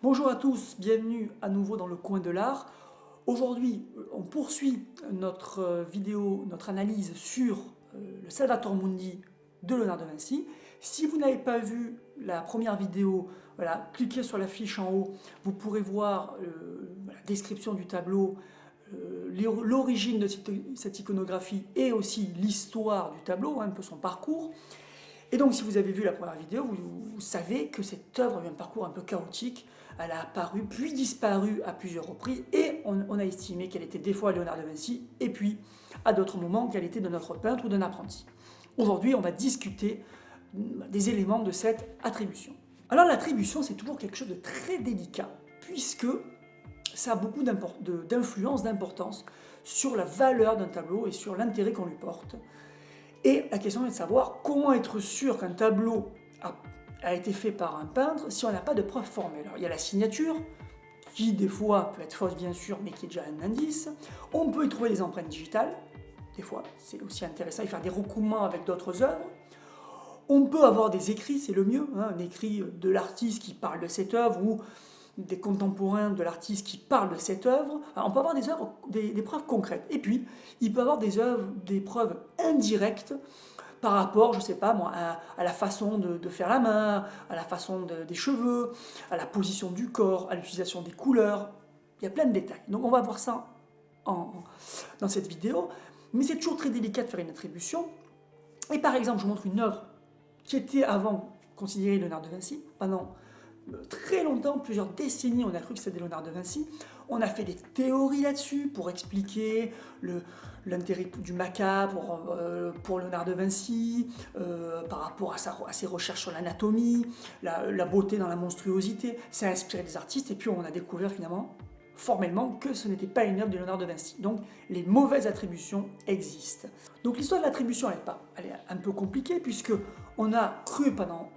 Bonjour à tous, bienvenue à nouveau dans le coin de l'art. Aujourd'hui, on poursuit notre vidéo, notre analyse sur le Salvator Mundi de Léonard de Vinci. Si vous n'avez pas vu la première vidéo, voilà, cliquez sur la fiche en haut, vous pourrez voir la description du tableau, l'origine de cette iconographie et aussi l'histoire du tableau, un peu son parcours. Et donc si vous avez vu la première vidéo, vous savez que cette œuvre a eu un parcours un peu chaotique. Elle a apparu puis disparu à plusieurs reprises et on a estimé qu'elle était des fois Léonard de Vinci et puis à d'autres moments qu'elle était d'un autre peintre ou d'un apprenti. Aujourd'hui, on va discuter des éléments de cette attribution. Alors l'attribution, c'est toujours quelque chose de très délicat puisque ça a beaucoup d'influence, d'importance sur la valeur d'un tableau et sur l'intérêt qu'on lui porte. Et la question est de savoir comment être sûr qu'un tableau a été fait par un peintre si on n'a pas de preuve formelle. Alors, il y a la signature, qui des fois peut être fausse bien sûr, mais qui est déjà un indice. On peut y trouver des empreintes digitales, des fois, c'est aussi intéressant, et faire des recoupements avec d'autres œuvres. On peut avoir des écrits, c'est le mieux, hein, un écrit de l'artiste qui parle de cette œuvre, ou des contemporains de l'artiste qui parlent de cette œuvre. Alors, on peut avoir des preuves concrètes. Et puis, il peut avoir des preuves indirectes par rapport, je ne sais pas moi, à la façon de faire la main, à la façon des cheveux, à la position du corps, à l'utilisation des couleurs. Il y a plein de détails. Donc on va voir ça dans cette vidéo. Mais c'est toujours très délicat de faire une attribution. Et par exemple, je vous montre une œuvre qui était avant considérée Léonard de Vinci, pendant très longtemps, plusieurs décennies, on a cru que c'était Léonard de Vinci. On a fait des théories là-dessus pour expliquer l'intérêt du macabre pour Léonard de Vinci, par rapport à ses recherches sur l'anatomie, la beauté dans la monstruosité. Ça a inspiré des artistes et puis on a découvert finalement, formellement, que ce n'était pas une œuvre de Léonard de Vinci. Donc les mauvaises attributions existent. Donc l'histoire de l'attribution, elle est un peu compliquée puisque on a cru pendant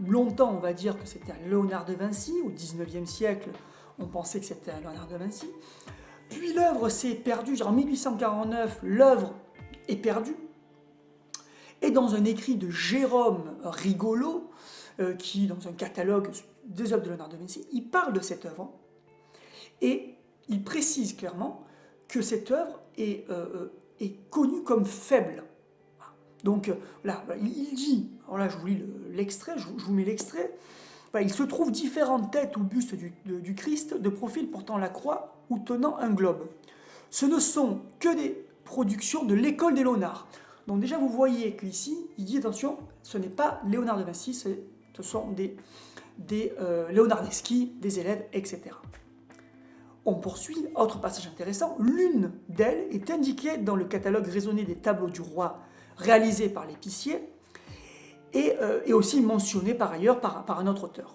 longtemps, on va dire que c'était un Léonard de Vinci. Au XIXe siècle, on pensait que c'était un Léonard de Vinci. Puis l'œuvre s'est perdue. En 1849, l'œuvre est perdue. Et dans un écrit de Jérôme Rigolo, qui, dans un catalogue des œuvres de Léonard de Vinci, il parle de cette œuvre. Et il précise clairement que cette œuvre est connue comme faible. Donc là, il dit, alors là je vous lis l'extrait, je vous mets l'extrait, il se trouve différentes têtes ou bustes du Christ de profil portant la croix ou tenant un globe. Ce ne sont que des productions de l'école des Léonards. Donc déjà vous voyez qu'ici, il dit attention, ce n'est pas Léonard de Vinci, ce sont des Léonardeschi, des élèves, etc. On poursuit, autre passage intéressant, l'une d'elles est indiquée dans le catalogue raisonné des tableaux du roi réalisé par l'épicier et aussi mentionné par ailleurs par un autre auteur.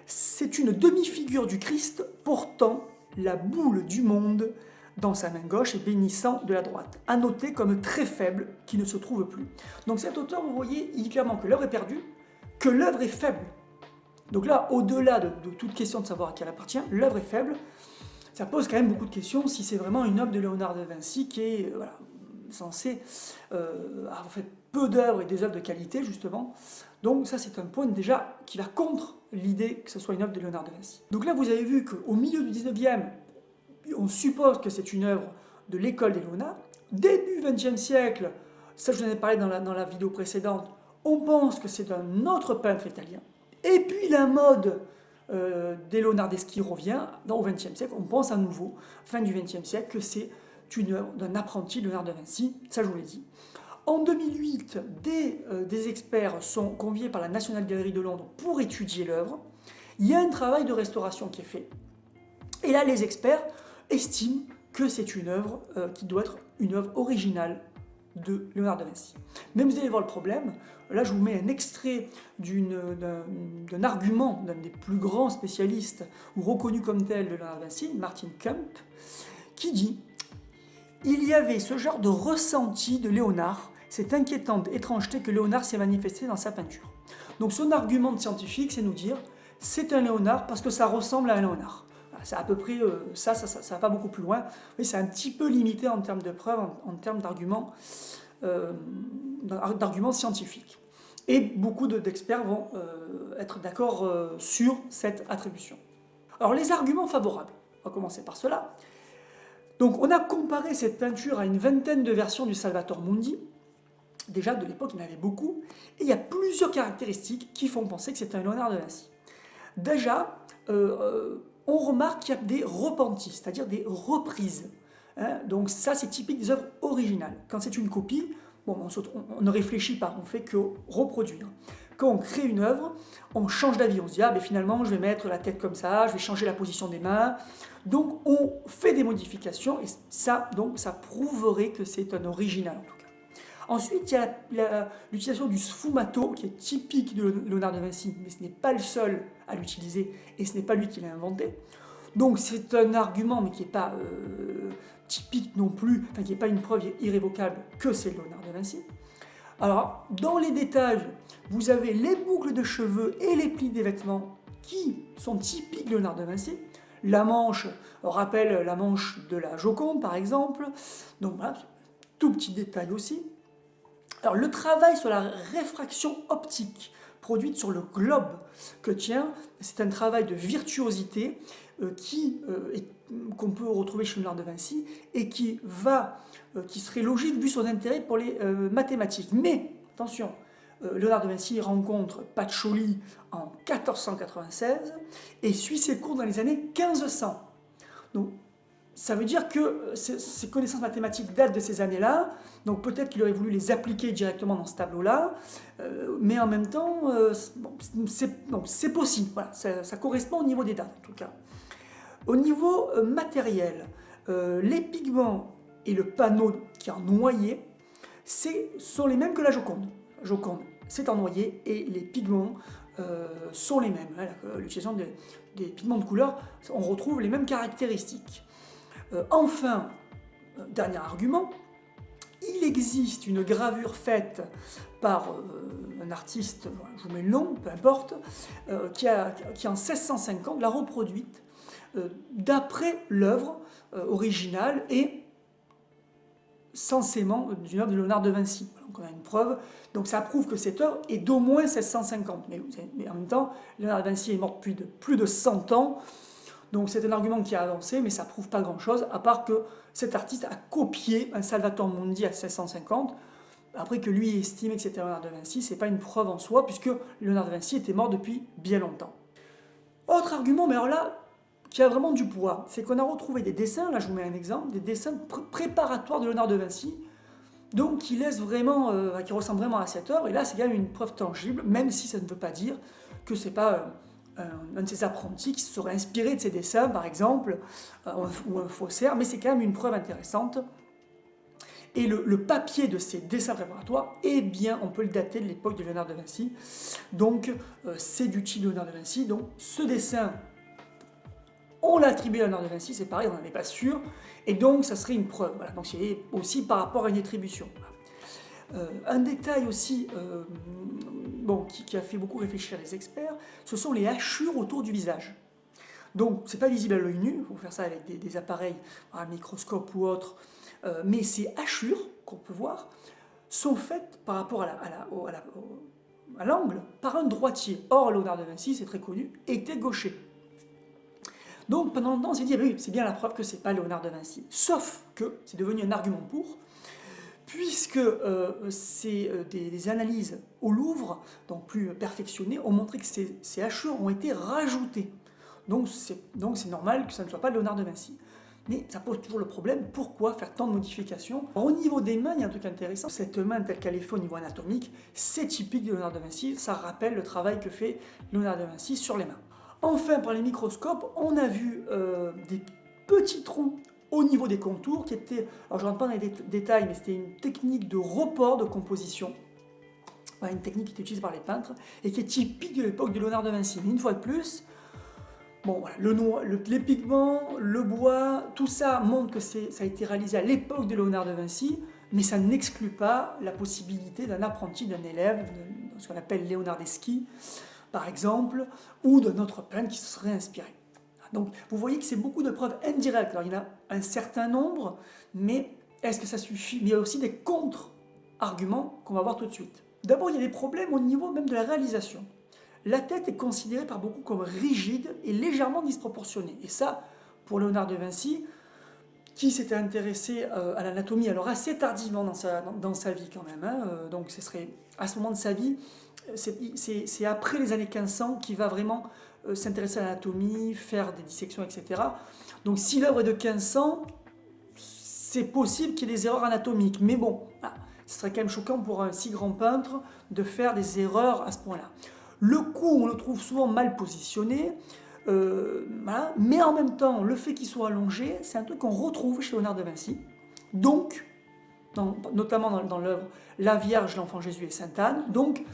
C'est une demi-figure du Christ portant la boule du monde dans sa main gauche et bénissant de la droite, à noter comme très faible qui ne se trouve plus. Donc cet auteur, vous voyez, il dit clairement que l'œuvre est perdue, que l'œuvre est faible. Donc là, au-delà de toute question de savoir à qui elle appartient, l'œuvre est faible. Ça pose quand même beaucoup de questions si c'est vraiment une œuvre de Léonard de Vinci qui est censé avoir fait peu d'œuvres et des œuvres de qualité, justement. Donc ça, c'est un point déjà qui va contre l'idée que ce soit une œuvre de Léonard de Vinci. Donc là, vous avez vu qu'au milieu du 19e, on suppose que c'est une œuvre de l'école des Léonards. Début 20e siècle, ça je vous en ai parlé dans la vidéo précédente, on pense que c'est d'un autre peintre italien. Et puis la mode des Léonardeschi revient au XXe siècle, on pense à nouveau, fin du XXe siècle, que c'est une œuvre d'un apprenti Léonard de Vinci, ça je vous l'ai dit. En 2008, des experts sont conviés par la National Gallery de Londres pour étudier l'œuvre. Il y a un travail de restauration qui est fait. Et là, les experts estiment que c'est une œuvre qui doit être une œuvre originale de Léonard de Vinci. Mais vous allez voir le problème. Là, je vous mets un extrait d'un argument d'un des plus grands spécialistes ou reconnus comme tel de Léonard de Vinci, Martin Kemp, qui dit: il y avait ce genre de ressenti de Léonard, cette inquiétante étrangeté que Léonard s'est manifesté dans sa peinture. Donc son argument de scientifique, c'est nous dire c'est un Léonard parce que ça ressemble à un Léonard. C'est à peu près ça va pas beaucoup plus loin. Mais c'est un petit peu limité en termes de preuves, en termes d'arguments scientifiques. Et beaucoup d'experts vont être d'accord sur cette attribution. Alors les arguments favorables, on va commencer par cela. Donc on a comparé cette peinture à une vingtaine de versions du Salvator Mundi. Déjà de l'époque il y en avait beaucoup, et il y a plusieurs caractéristiques qui font penser que c'est un Léonard de Vinci. Déjà, on remarque qu'il y a des repentis, c'est-à-dire des reprises. Hein, donc ça c'est typique des œuvres originales. Quand c'est une copie, bon, on ne réfléchit pas, on fait que reproduire. Quand on crée une œuvre, on change d'avis, on se dit ah ben finalement je vais mettre la tête comme ça, je vais changer la position des mains. Donc on fait des modifications et ça, donc, ça prouverait que c'est un original en tout cas. Ensuite, il y a l'utilisation du sfumato qui est typique de Léonard de Vinci, mais ce n'est pas le seul à l'utiliser et ce n'est pas lui qui l'a inventé. Donc c'est un argument mais qui n'est pas typique non plus, enfin qui n'est pas une preuve irrévocable que c'est Léonard de Vinci. Alors dans les détails, vous avez les boucles de cheveux et les plis des vêtements qui sont typiques de Léonard de Vinci. La manche rappelle la manche de la Joconde par exemple, donc voilà, tout petit détail aussi. Alors le travail sur la réfraction optique produite sur le globe que tient, c'est un travail de virtuosité qu'on peut retrouver chez Léonard de Vinci et qui serait logique vu son intérêt pour les mathématiques. Mais attention, Léonard de Vinci rencontre Pacioli en 1496 et suit ses cours dans les années 1500. Donc, ça veut dire que ces connaissances mathématiques datent de ces années-là, donc peut-être qu'il aurait voulu les appliquer directement dans ce tableau-là, mais en même temps, c'est possible, voilà, ça correspond au niveau des dates en tout cas. Au niveau matériel, les pigments et le panneau qui est en noyer sont les mêmes que la Joconde. La Joconde, c'est en noyer et les pigments sont les mêmes. L'utilisation des pigments de couleur, on retrouve les mêmes caractéristiques. Enfin, dernier argument, il existe une gravure faite par un artiste, je vous mets le nom, peu importe, qui en 1650 l'a reproduite d'après l'œuvre originale et censément d'une œuvre de Léonard de Vinci. Donc on a une preuve, donc ça prouve que cette œuvre est d'au moins 1650. Mais en même temps, Léonard de Vinci est mort depuis plus de 100 ans, donc c'est un argument qui a avancé, mais ça ne prouve pas grand-chose, à part que cet artiste a copié un Salvator Mundi à 1650, après que lui estimait que c'était Léonard de Vinci, ce n'est pas une preuve en soi, puisque Léonard de Vinci était mort depuis bien longtemps. Autre argument, mais alors là, qui a vraiment du poids, c'est qu'on a retrouvé des dessins, là je vous mets un exemple, des dessins préparatoires de Léonard de Vinci, donc qui laissent vraiment, qui ressemblent vraiment à cette œuvre, et là c'est quand même une preuve tangible, même si ça ne veut pas dire que c'est pas un de ses apprentis qui se serait inspiré de ses dessins, par exemple, ou un faussaire, mais c'est quand même une preuve intéressante. Et le papier de ces dessins préparatoires, eh bien, on peut le dater de l'époque de Léonard de Vinci. Donc, c'est du type de Léonard de Vinci. Donc, ce dessin, on l'a attribué à Léonard de Vinci, c'est pareil, on n'en est pas sûr. Et donc, ça serait une preuve. Voilà. Donc, c'est aussi par rapport à une attribution. Un détail aussi qui a fait beaucoup réfléchir les experts, ce sont les hachures autour du visage. Donc, c'est pas visible à l'œil nu, il faut faire ça avec des appareils, un microscope ou autre, mais ces hachures qu'on peut voir sont faites par rapport à l'angle par un droitier. Or, Léonard de Vinci, c'est très connu, était gaucher. Donc, pendant longtemps, on s'est dit, ah, oui, c'est bien la preuve que c'est pas Léonard de Vinci. Sauf que c'est devenu un argument pour, puisque des analyses au Louvre, donc plus perfectionnées, ont montré que ces hachures ont été rajoutées. Donc c'est normal que ça ne soit pas Léonard de Vinci. Mais ça pose toujours le problème, pourquoi faire tant de modifications? Au niveau des mains, il y a un truc intéressant. Cette main telle qu'elle est faite au niveau anatomique, c'est typique de Léonard de Vinci, ça rappelle le travail que fait Léonard de Vinci sur les mains. Enfin, par les microscopes, on a vu des petits trous au niveau des contours qui étaient, alors je ne rentre pas dans les détails, mais c'était une technique de report de composition, une technique qui était utilisée par les peintres et qui est typique de l'époque de Léonard de Vinci. Mais une fois de plus, bon, voilà, les pigments, le bois, tout ça montre que ça a été réalisé à l'époque de Léonard de Vinci, mais ça n'exclut pas la possibilité d'un apprenti, d'un élève, de ce qu'on appelle léonardeschi, par exemple, ou d'un autre peintre qui se serait inspiré. Donc vous voyez que c'est beaucoup de preuves indirectes. Alors il y en a un certain nombre, mais est-ce que ça suffit? Mais il y a aussi des contre-arguments qu'on va voir tout de suite. D'abord, il y a des problèmes au niveau même de la réalisation. La tête est considérée par beaucoup comme rigide et légèrement disproportionnée. Et ça, pour Léonard de Vinci, qui s'était intéressé à l'anatomie, alors assez tardivement dans sa vie quand même, hein, donc ce serait à ce moment de sa vie, c'est après les années 1500 qu'il va vraiment s'intéresser à l'anatomie, faire des dissections, etc. Donc si l'œuvre est de 1500, c'est possible qu'il y ait des erreurs anatomiques, mais bon, ce serait quand même choquant pour un si grand peintre de faire des erreurs à ce point-là. Le cou, on le trouve souvent mal positionné, voilà. Mais en même temps, le fait qu'il soit allongé, c'est un truc qu'on retrouve chez Léonard de Vinci. Donc, notamment dans l'œuvre La Vierge, l'Enfant Jésus et Sainte Anne. Donc,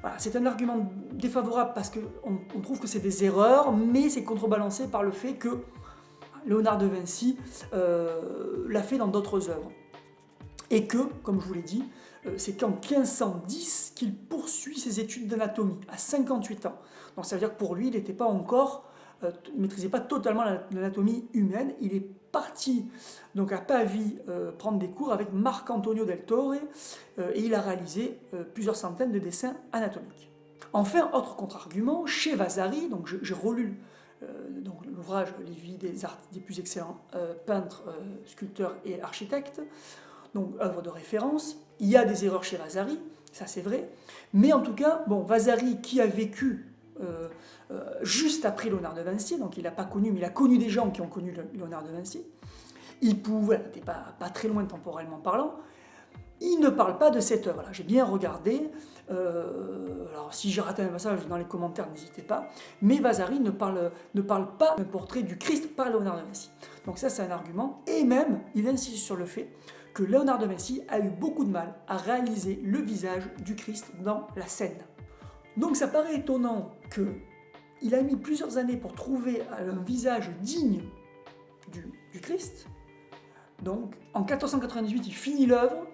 voilà, c'est un argument défavorable parce qu'on trouve que c'est des erreurs, mais c'est contrebalancé par le fait que Léonard de Vinci l'a fait dans d'autres œuvres. Et que, comme je vous l'ai dit, c'est qu'en 1510 qu'il poursuit ses études d'anatomie, à 58 ans. Donc ça veut dire que pour lui, il n'était pas encore, ne maîtrisait pas totalement l'anatomie humaine. Il est parti donc à Pavie prendre des cours avec Marc-Antonio del Torre et il a réalisé plusieurs centaines de dessins anatomiques. Enfin, autre contre-argument, chez Vasari, donc j'ai relu l'ouvrage Les vies des plus excellents peintres, sculpteurs et architectes, donc œuvre de référence. Il y a des erreurs chez Vasari, ça c'est vrai, mais en tout cas, bon, Vasari qui a vécu juste après Léonard de Vinci, donc il n'a pas connu, mais il a connu des gens qui ont connu Léonard de Vinci, il n'était pas très loin temporellement parlant, il ne parle pas de cette œuvre. Voilà, j'ai bien regardé, alors si j'ai raté un passage dans les commentaires, n'hésitez pas, mais Vasari ne parle pas d'un portrait du Christ par Léonard de Vinci. Donc ça c'est un argument, et même il insiste sur le fait que Léonard de Vinci a eu beaucoup de mal à réaliser le visage du Christ dans la scène. Donc ça paraît étonnant qu'il a mis plusieurs années pour trouver un visage digne du Christ. Donc en 1498, il finit l'œuvre,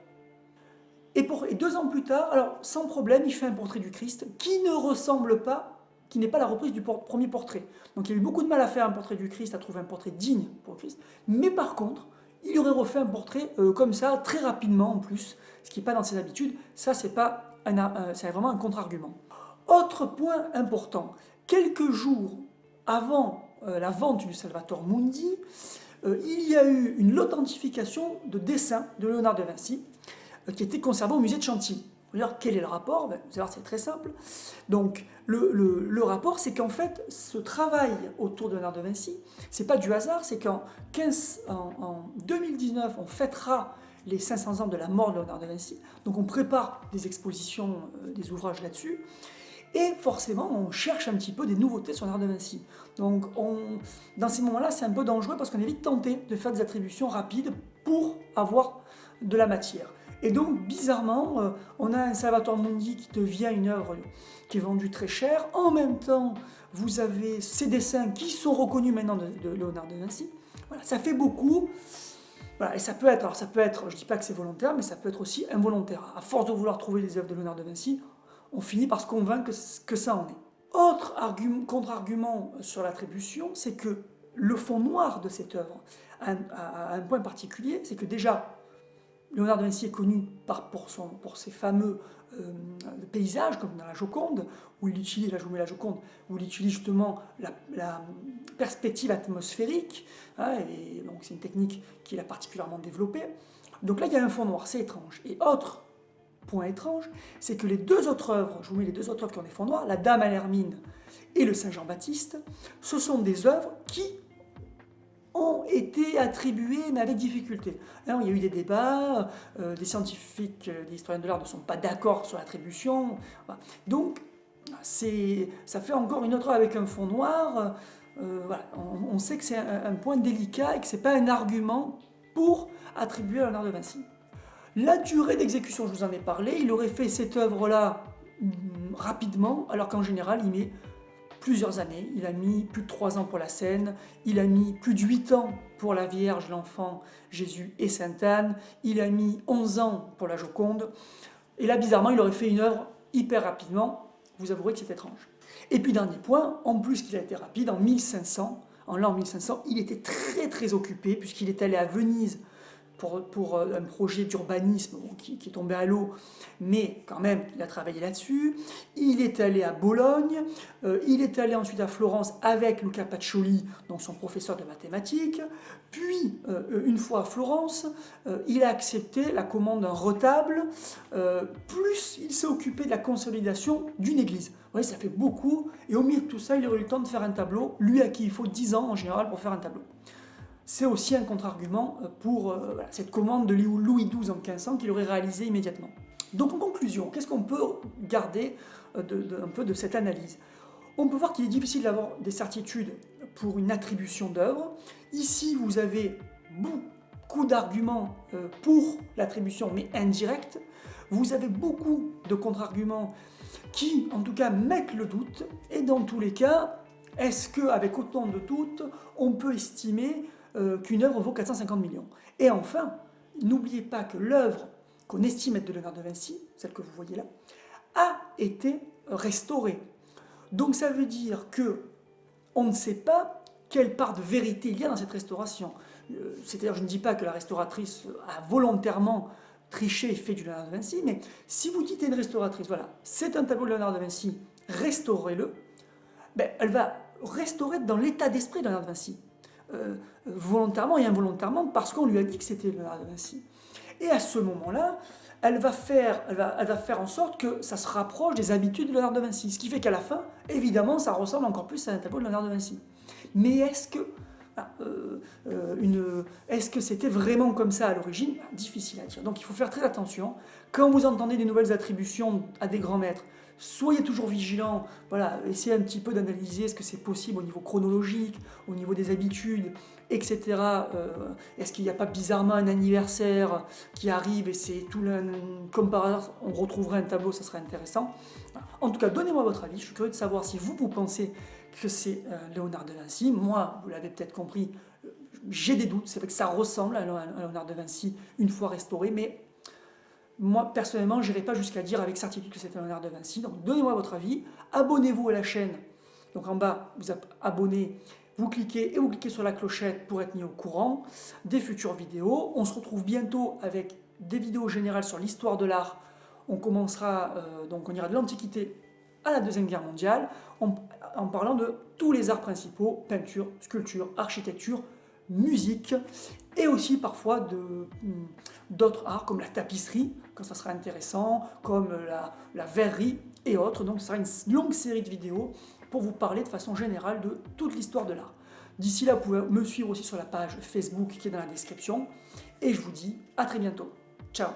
et 2 ans plus tard, alors sans problème, il fait un portrait du Christ qui ne ressemble pas, qui n'est pas la reprise du premier portrait. Donc il a eu beaucoup de mal à faire un portrait du Christ, à trouver un portrait digne pour le Christ, mais par contre, il aurait refait un portrait comme ça, très rapidement en plus, ce qui n'est pas dans ses habitudes. Ça, c'est vraiment un contre-argument. Autre point important, quelques jours avant la vente du Salvator Mundi, il y a eu une authentification de dessins de Léonard de Vinci qui était conservé au musée de Chantilly. Alors, quel est le rapport? Vous allez voir, c'est très simple. Donc, le rapport, c'est qu'en fait, ce travail autour de Léonard de Vinci, c'est pas du hasard, c'est qu'en 2019, on fêtera les 500 ans de la mort de Léonard de Vinci. Donc, on prépare des expositions, des ouvrages là-dessus. Et forcément, on cherche un petit peu des nouveautés sur Léonard de Vinci. Donc, dans ces moments-là, c'est un peu dangereux parce qu'on est vite tenté de faire des attributions rapides pour avoir de la matière. Et donc, bizarrement, on a un Salvator Mundi qui devient une œuvre qui est vendue très cher. En même temps, vous avez ces dessins qui sont reconnus maintenant de Léonard de Vinci. Voilà, ça fait beaucoup. Voilà, et ça peut être, je ne dis pas que c'est volontaire, mais ça peut être aussi involontaire. À force de vouloir trouver les œuvres de Léonard de Vinci, on finit par se convaincre que ça en est. Autre contre-argument sur l'attribution, c'est que le fond noir de cette œuvre a un point particulier, c'est que déjà, Léonard de Vinci est connu pour ses fameux paysages, comme dans la Joconde, où il utilise, là je vous mets la Joconde, où il utilise justement la perspective atmosphérique, hein, et donc c'est une technique qu'il a particulièrement développée. Donc là il y a un fond noir, c'est étrange. Et autre point étrange, c'est que les 2 autres œuvres, je vous mets les 2 autres œuvres qui ont des fonds noirs, la Dame à l'Hermine et le Saint Jean-Baptiste, ce sont des œuvres qui ont été attribués, mais avec difficulté. Alors, il y a eu des débats, des scientifiques, des historiens de l'art ne sont pas d'accord sur l'attribution. Voilà. Donc, ça fait encore une autre œuvre avec un fond noir. Voilà. On sait que c'est un point délicat et que ce n'est pas un argument pour attribuer à Léonard de Vinci. La durée d'exécution, je vous en ai parlé, il aurait fait cette œuvre-là rapidement, alors qu'en général, il met plusieurs années. Il a mis plus de 3 ans pour la scène, il a mis plus de 8 ans pour la Vierge, l'Enfant Jésus et Sainte Anne, il a mis 11 ans pour la Joconde, et là bizarrement il aurait fait une œuvre hyper rapidement, vous avouerez que c'est étrange. Et puis dernier point, en plus qu'il a été rapide, en l'an 1500, il était très occupé puisqu'il est allé à Venise pour un projet d'urbanisme qui est tombé à l'eau, mais quand même, il a travaillé là-dessus. Il est allé à Bologne, il est allé ensuite à Florence avec Luca Pacioli, donc son professeur de mathématiques. Puis, une fois à Florence, il a accepté la commande d'un retable, plus il s'est occupé de la consolidation d'une église. Vous voyez, ça fait beaucoup, et au milieu de tout ça, il aurait eu le temps de faire un tableau, lui à qui il faut 10 ans en général pour faire un tableau. C'est aussi un contre-argument pour cette commande de Louis XII en 1500 qu'il aurait réalisée immédiatement. Donc en conclusion, qu'est-ce qu'on peut garder un peu de cette analyse? On peut voir qu'il est difficile d'avoir des certitudes pour une attribution d'œuvre. Ici, vous avez beaucoup d'arguments pour l'attribution, mais indirecte. Vous avez beaucoup de contre-arguments qui, en tout cas, mettent le doute. Et dans tous les cas, est-ce qu'avec autant de doutes, on peut estimer qu'une œuvre vaut 450 millions? Et enfin, n'oubliez pas que l'œuvre qu'on estime être de Léonard de Vinci, celle que vous voyez là, a été restaurée. Donc ça veut dire que on ne sait pas quelle part de vérité il y a dans cette restauration. C'est-à-dire, je ne dis pas que la restauratrice a volontairement triché et fait du Léonard de Vinci, mais si vous dites à une restauratrice, voilà, c'est un tableau de Léonard de Vinci, restaurez-le, ben, elle va restaurer dans l'état d'esprit de Léonard de Vinci, volontairement et involontairement, parce qu'on lui a dit que c'était Léonard de Vinci. Et à ce moment-là, elle va faire en sorte que ça se rapproche des habitudes de Léonard de Vinci. Ce qui fait qu'à la fin, évidemment, ça ressemble encore plus à un tableau de Léonard de Vinci. Mais est-ce que c'était vraiment comme ça à l'origine? Difficile à dire. Donc il faut faire très attention. Quand vous entendez des nouvelles attributions à des grands maîtres, soyez toujours vigilants, voilà, essayez un petit peu d'analyser ce que c'est possible au niveau chronologique, au niveau des habitudes, etc. Est-ce qu'il n'y a pas bizarrement un anniversaire qui arrive et c'est tout comme par hasard, on retrouverait un tableau, ça serait intéressant. En tout cas, donnez-moi votre avis, je suis curieux de savoir si vous pensez que c'est Léonard de Vinci. Moi, vous l'avez peut-être compris, j'ai des doutes, c'est vrai que ça ressemble à Léonard de Vinci une fois restauré, mais moi, personnellement, je n'irai pas jusqu'à dire avec certitude que c'est Léonard de Vinci. Donc, donnez-moi votre avis. Abonnez-vous à la chaîne. Donc, en bas, vous abonnez, vous cliquez et vous cliquez sur la clochette pour être mis au courant des futures vidéos. On se retrouve bientôt avec des vidéos générales sur l'histoire de l'art. On commencera, donc on ira de l'Antiquité à la Deuxième Guerre mondiale, en parlant de tous les arts principaux, peinture, sculpture, architecture, musique, et aussi parfois d'autres arts comme la tapisserie, quand ça sera intéressant, comme la verrerie et autres. Donc ce sera une longue série de vidéos pour vous parler de façon générale de toute l'histoire de l'art. D'ici là, vous pouvez me suivre aussi sur la page Facebook qui est dans la description, et je vous dis à très bientôt. Ciao!